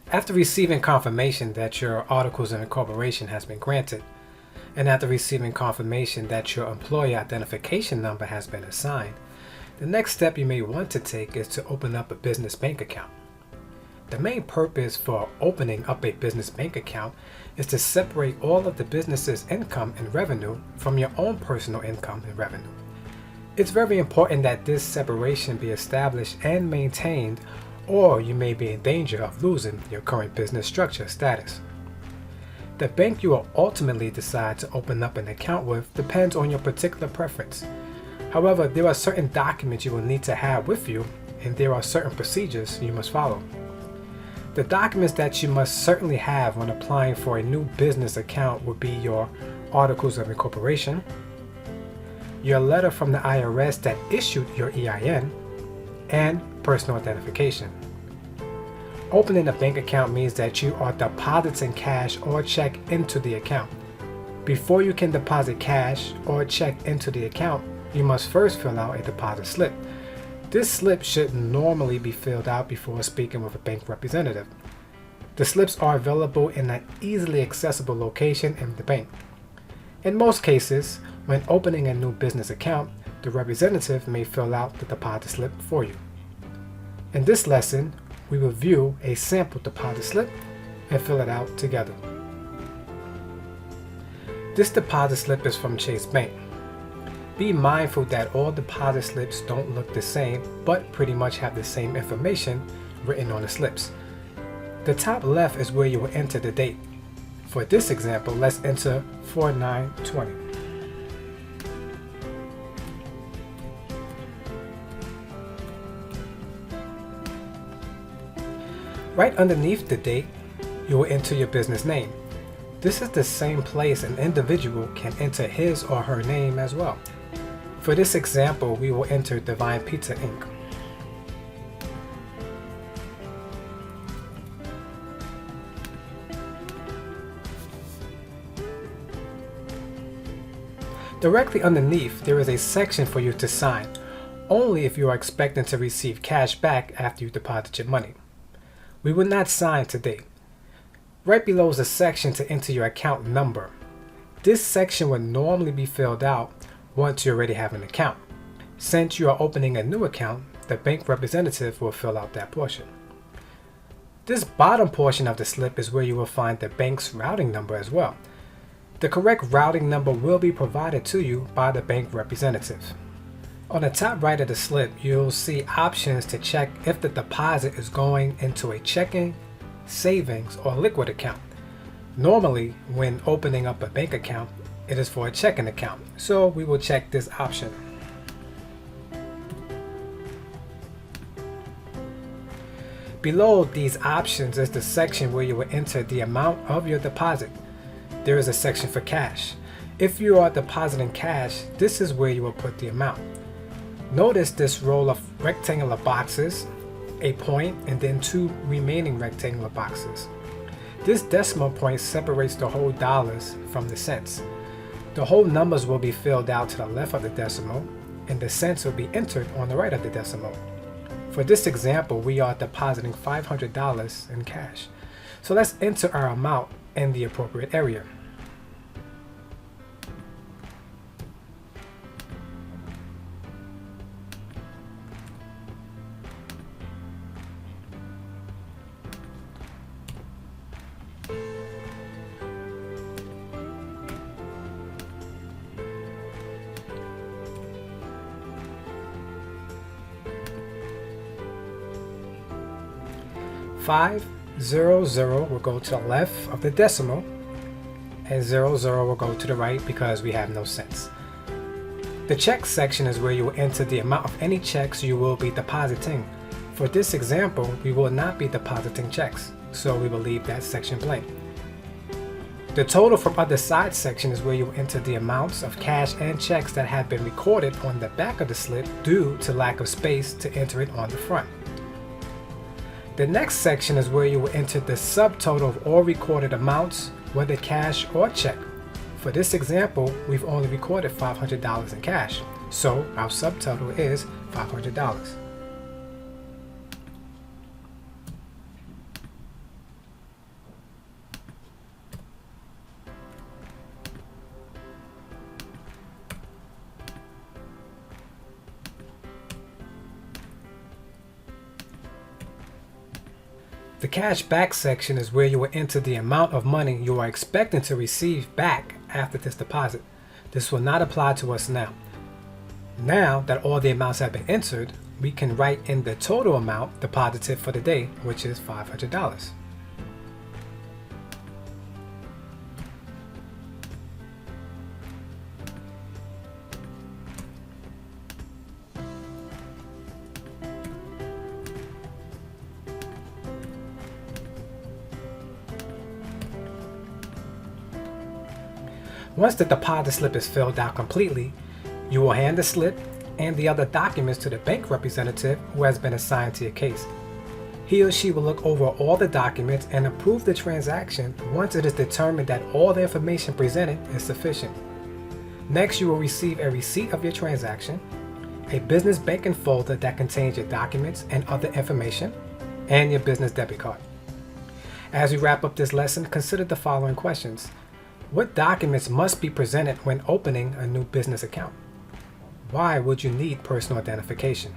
After receiving confirmation that your articles of incorporation has been granted, and after receiving confirmation that your employee identification number has been assigned, the next step you may want to take is to open up a business bank account. The main purpose for opening up a business bank account is to separate all of the business's income and revenue from your own personal income and revenue. It's very important that this separation be established and maintained, or you may be in danger of losing your current business structure status. The bank you will ultimately decide to open up an account with depends on your particular preference. However, there are certain documents you will need to have with you, and there are certain procedures you must follow. The documents that you must certainly have when applying for a new business account would be your Articles of Incorporation, your letter from the IRS that issued your EIN, and personal identification. Opening a bank account means that you are depositing cash or check into the account. Before you can deposit cash or check into the account, you must first fill out a deposit slip. This slip should normally be filled out before speaking with a bank representative. The slips are available in an easily accessible location in the bank. In most cases, when opening a new business account, the representative may fill out the deposit slip for you. In this lesson, we will view a sample deposit slip and fill it out together. This deposit slip is from Chase Bank. Be mindful that all deposit slips don't look the same, but pretty much have the same information written on the slips. The top left is where you will enter the date. For this example, let's enter 4/9/20. Right underneath the date, you will enter your business name. This is the same place an individual can enter his or her name as well. For this example, we will enter Divine Pizza Inc. Directly underneath, there is a section for you to sign, only if you are expecting to receive cash back after you deposit your money. We will not sign today. Right below is a section to enter your account number. This section would normally be filled out once you already have an account. Since you are opening a new account, the bank representative will fill out that portion. This bottom portion of the slip is where you will find the bank's routing number as well. The correct routing number will be provided to you by the bank representative. On the top right of the slip, you'll see options to check if the deposit is going into a checking, savings, or liquid account. Normally, when opening up a bank account, it is for a checking account, so we will check this option. Below these options is the section where you will enter the amount of your deposit. There is a section for cash. If you are depositing cash, this is where you will put the amount. Notice this row of rectangular boxes, a point, and then two remaining rectangular boxes. This decimal point separates the whole dollars from the cents. The whole numbers will be filled out to the left of the decimal, and the cents will be entered on the right of the decimal. For this example, we are depositing $500 in cash. So let's enter our amount in the appropriate area. $500 will go to the left of the decimal, and $00 will go to the right because we have no cents. The check section is where you will enter the amount of any checks you will be depositing. For this example, we will not be depositing checks, so we will leave that section blank. The total from other side section is where you will enter the amounts of cash and checks that have been recorded on the back of the slip due to lack of space to enter it on the front. The next section is where you will enter the subtotal of all recorded amounts, whether cash or check. For this example, we've only recorded $500 in cash, so our subtotal is $500. The cash back section is where you will enter the amount of money you are expecting to receive back after this deposit. This will not apply to us now. Now that all the amounts have been entered, we can write in the total amount deposited for the day, which is $500. Once the deposit slip is filled out completely, you will hand the slip and the other documents to the bank representative who has been assigned to your case. He or she will look over all the documents and approve the transaction once it is determined that all the information presented is sufficient. Next, you will receive a receipt of your transaction, a business banking folder that contains your documents and other information, and your business debit card. As we wrap up this lesson, consider the following questions. What documents must be presented when opening a new business account? Why would you need personal identification?